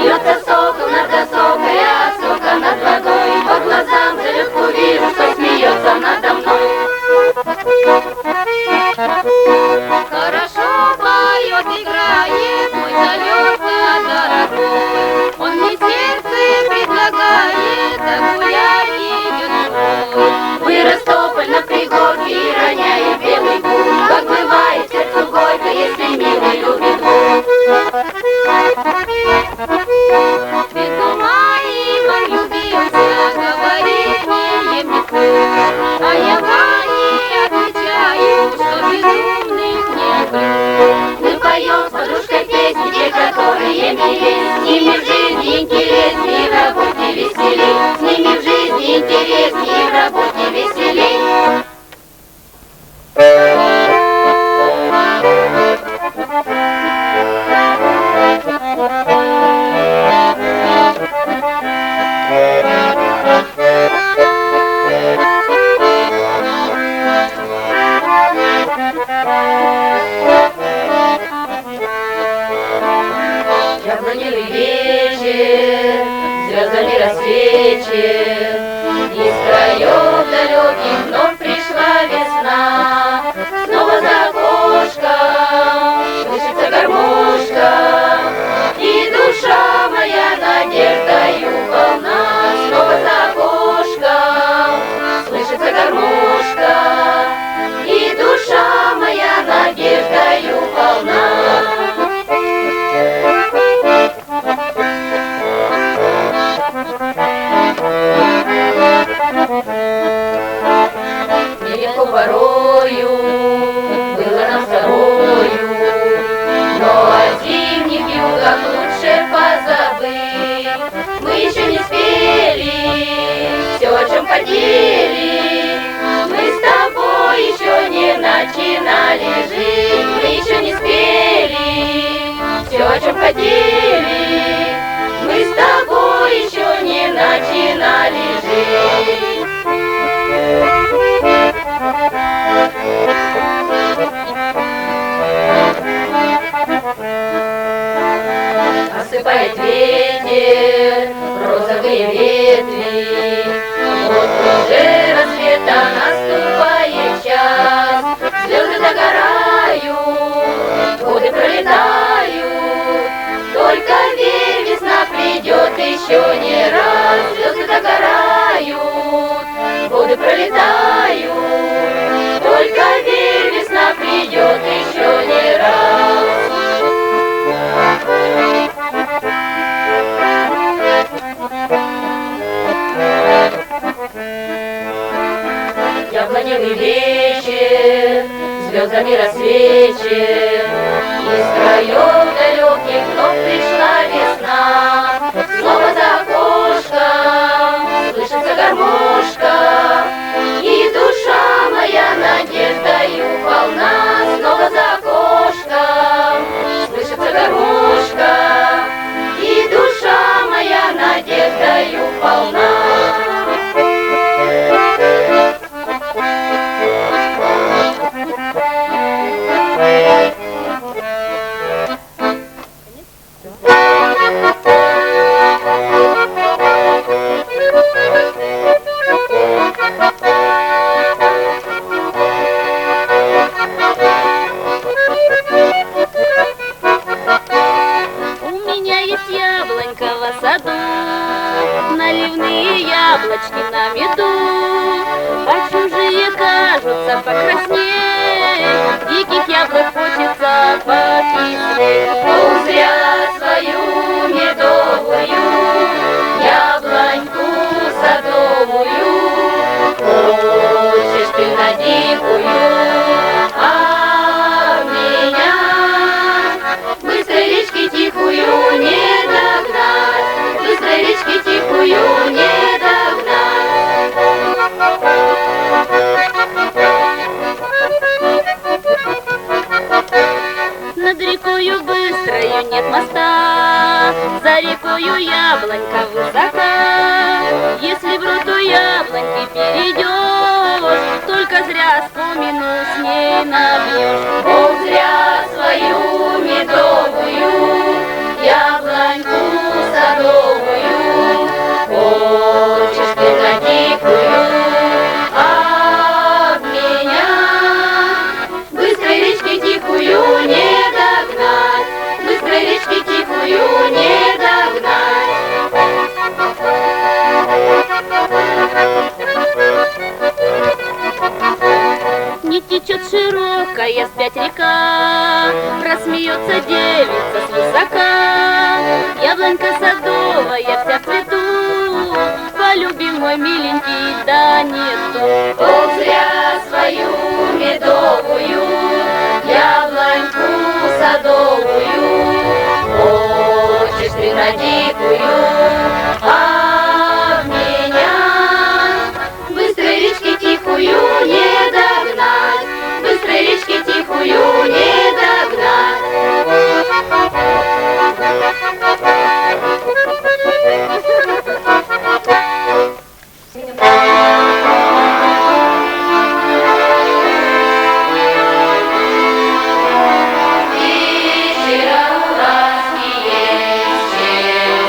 Смеется сокол над осокой, а сока над водой. По глазам залетку вижу, что смеется надо мной. Хорошо поет, играет мой залетка дорогой. Он мне сердце предлагает, а гулять идет мой. Вырос тополь на пригорке и роняет белый пух. Как бывает сердцу горько, если милый любит Бог. Цвету моим влюбился, говорит мне метлу. А я Ване отвечаю, что безумных не люблю. Мы поем с подружкой песни, те, которые милей. С ними в жизни интереснее, в работе веселей. С ними в жизни интереснее, в работе веселей. Яблоневый вечер, звездами рассвечен, из краев далеких вновь пришла весна. Снова за окошком слышится гармошка, и душа моя надеждою полна. Снова за окошком слышится гармошка, и душа моя надеждою полна. Нелегко порою было нам с тобою, но о зимних югах лучше позабыть. Мы еще не спели все, о чем хотели, мы с тобой еще не начинали жить. Мы еще не спели все, о чем хотели, мы с тобой еще не начинали жить. Осыпает ветер розовые ветви, вот уже рассвета наступает час. Звезды догорают, годы пролетают, только верь, весна придет еще не раз. Звезды догорают, годы пролетают, только верь, весна придет еще не раз. Яблоневый вечер, звездами рассвечен, из краев далеких вновь пришла весна. Снова за окошком слышится гармошка, и душа моя надеждою полна. Снова за окошком слышится гармошка, и душа моя надеждою полна. Наливные яблочки на меду, а чужие кажутся покраснее, диких яблок хочется покислее. О, зря свою медовую яблоньку садовую хочешь ты на дикую, а меня быстрой речки тихую не догнать, быстрой речки тихую не догнать. Над рекою быстрою нет моста, за рекою яблонька высока. Если в роту яблоньки перейдешь, только зря спомину с ней набьешь. О, зря свою медовую яблоньку Не течет широкая вспять река, рассмеется девица свысока. Яблонька садовая вся в цвету, полюбим мой миленький, да нету. Ох, зря свою медовую яблоньку садовую хочешь ты на дикую, а меня быстрой речки тихую не догнать, быстрой речки тихую не догнать. Вечером ласки есть, чем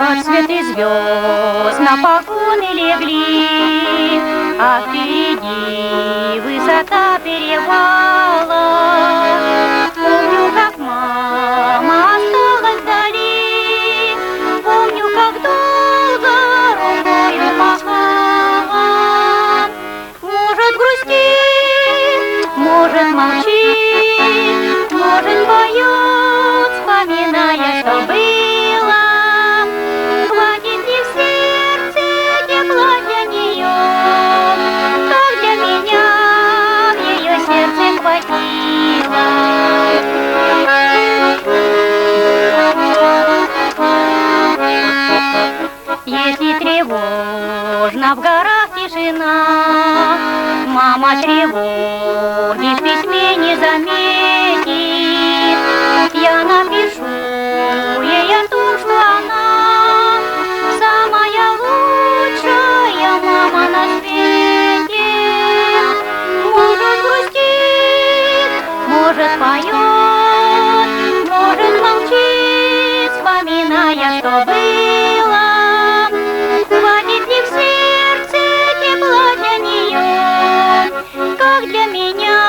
Отсветы звезд на погоны легли, а впереди высота перевала. Помню, как мама осталась вдали, помню, как долго рукою махала. Может, грустит, может, молчит, может, поет, вспоминая, что было. Хватит ли в сердце тепла для нее, как для меня в ее сердце хватило. Если тревожно в горах тишина, мама тревоги в письме не заметит. Я напишу ей о том, что она самая лучшая мама на свете. Может, грустит, может, поет, может, молчит, вспоминая, что было. Хватит ли в сердце тепла для нее, как для меня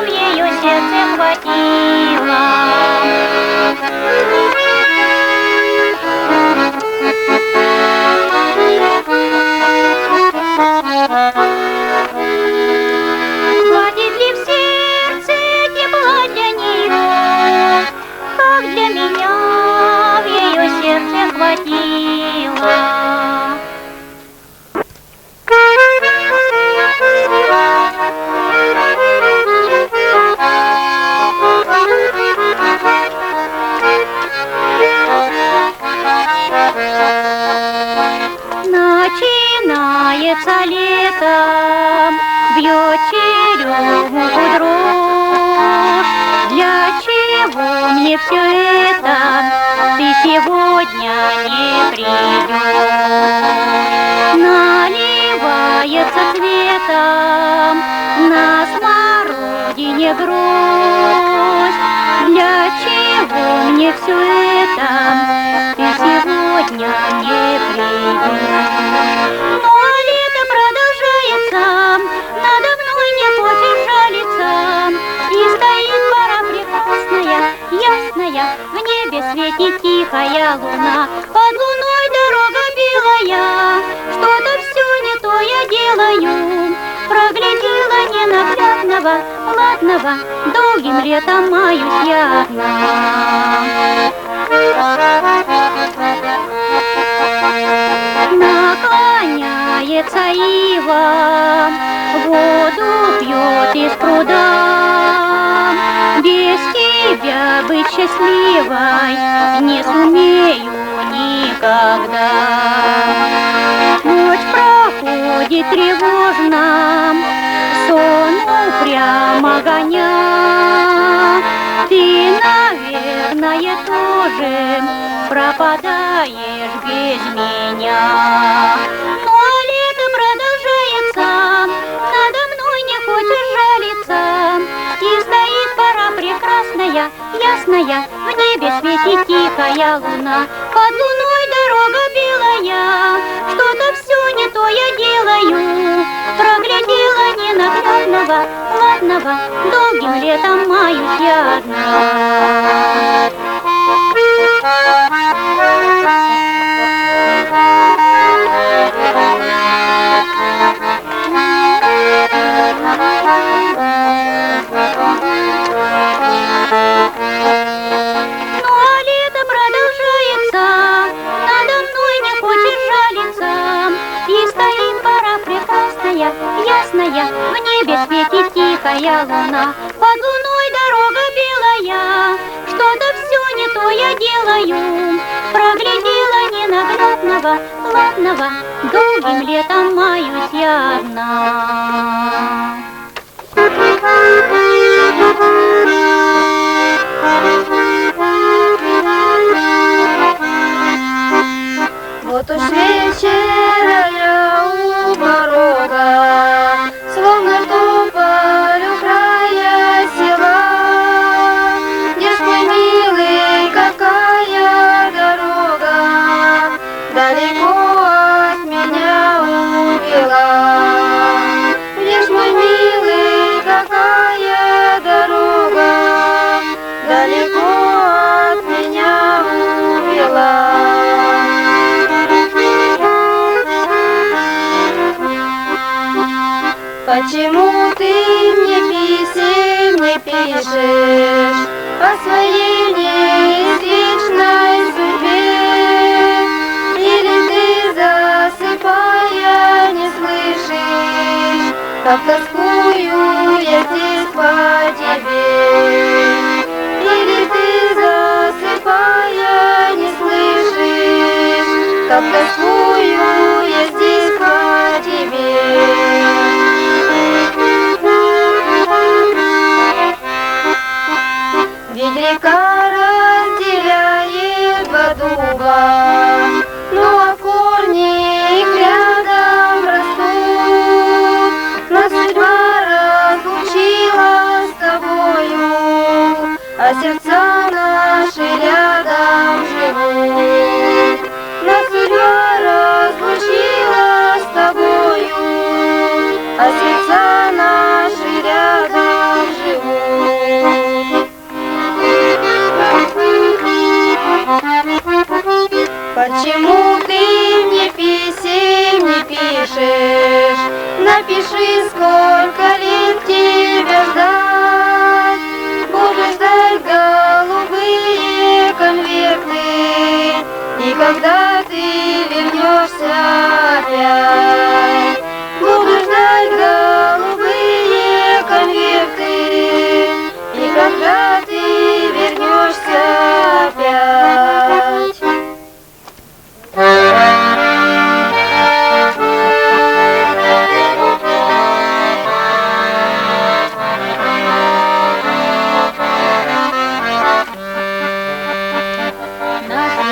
в ее сердце хватило. Хватит ли в сердце тепла для нее, как для меня в ее сердце хватило. Начинается лето, бьет черемуху дрожь. Для чего мне все это? Ты сегодня не придешь. Наливается цветом на смородине гроздь. Для чего мне все это? Ты сегодня не придешь. Но лето продолжается, надо мной не хочешь жалиться. И стоит пора прекрасная, ясная, в небе светит тихая луна. Под луной дорога белая, что-то все не то я делаю. Проглядела ненаглядного, ладного, долгим летом маюсь я одна. Наклоняется ива, воду пьет из пруда. Без тебя быть счастливой не сумею никогда. Ночь проходит тревожно, сон упрямо гоня. Ты, наверное, тоже пропадаешь без меня. Но лето продолжается, надо мной не хочешь жалиться. И стоит пора прекрасная, ясная, в небе светит тихая луна. Под луной дорога белая, что-то все не то я делаю. Проглядела ненаглядного, ладного, долгим летом маюсь я одна. Ясная, в небе светит тихая луна. Под луной дорога белая, что-то все не то я делаю. Проглядела ненаглядного, ладного, долгим летом маюсь я одна. Вот уж вечер, я у порога, словно тополь у края села. Где ж мой милый, какая дорога? Почему ты мне писем не пишешь о своей неизвечной судьбе? Или ты, засыпая, не слышишь, как тоскую я здесь по тебе? Или ты, засыпая, не слышишь, как тоскую я здесь по тебе? Ведь река разделяет два дуба, но корни их рядом растут. Но судьба разлучила с тобою, а сердца наши рядом живут. Но судьба разлучила с тобою, а сердца наши рядом живут. Почему ты мне писем не пишешь? Напиши, сколько лет тебя ждать. Буду ждать голубые конверты, и когда ты вернешься опять. Буду ждать голубые конверты, и когда ты вернешься опять.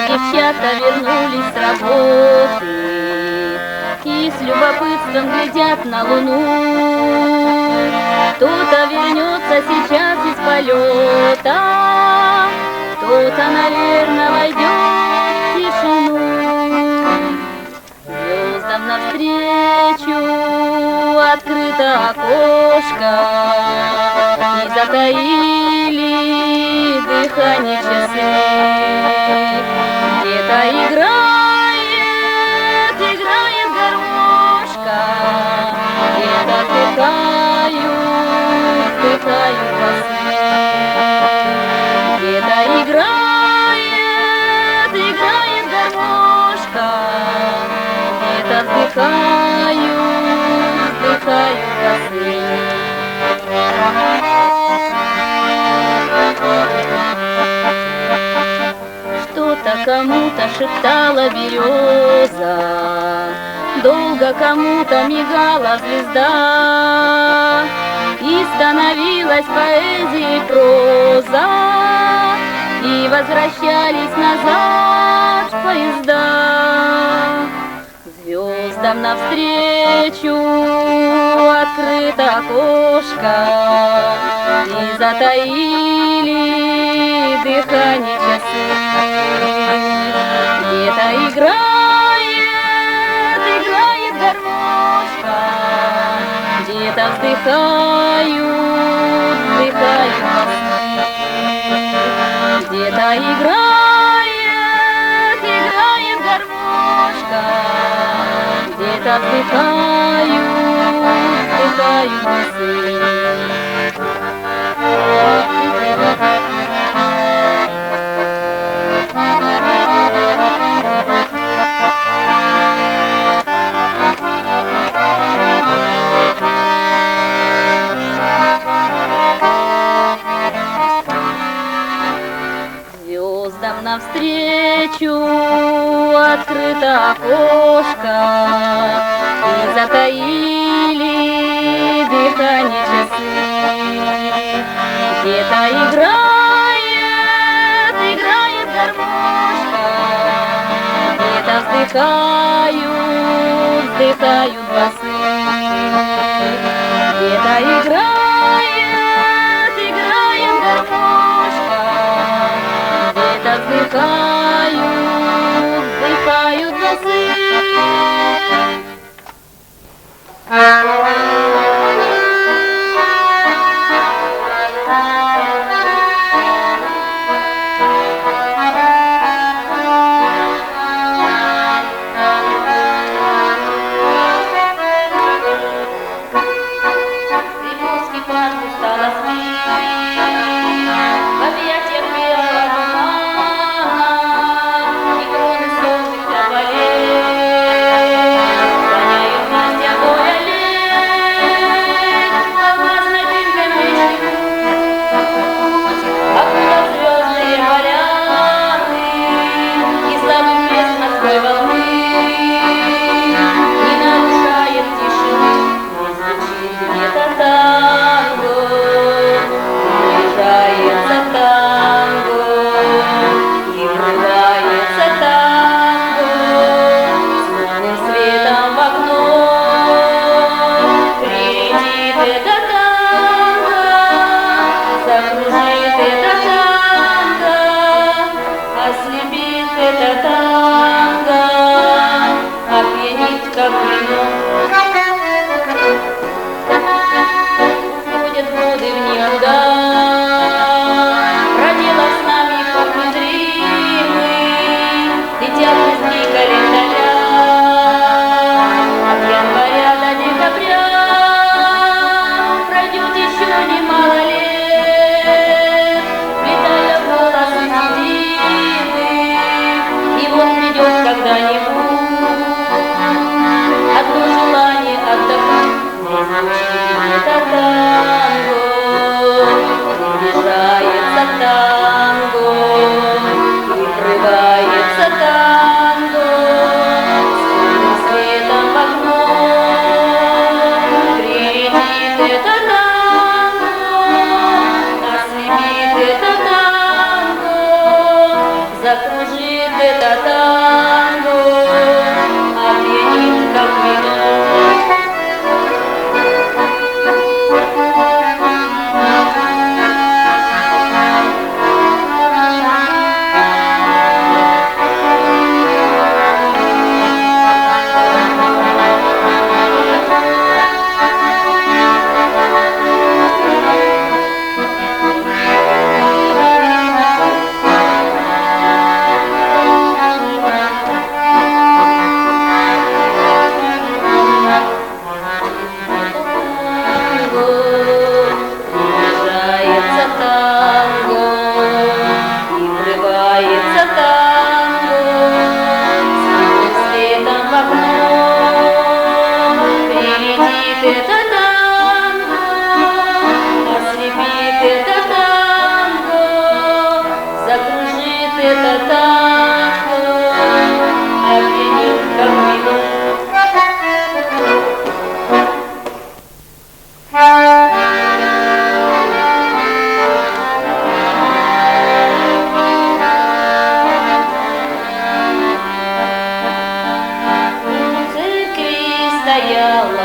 Девчата вернулись с работы и с любопытством глядят на луну. Кто-то вернется сейчас из полета, кто-то, наверное, войдет в тишину. Звездам навстречу открыто окошко, и затаили дыхание часы. Где-то играет гармошка, где-то вздыхают басы. Где-то играет гармошка, где-то вздыхают басы. Что-то кому-то шептала береза, долго кому-то мигала звезда, и становилась поэзией проза, и возвращались назад поезда. Звездам навстречу открыто окошко, и затаили дыхание часы. Где-то играет гармошка, где-то вздыхают басы. Где-то играет гармошка, где-то вздыхают басы. Звездам навстречу открыто окошко, и затаили дыхание часы. Где-то играет гармошка, где-то вздыхают басы. Где-то играет гармошка, где-то вздыхают басы. стало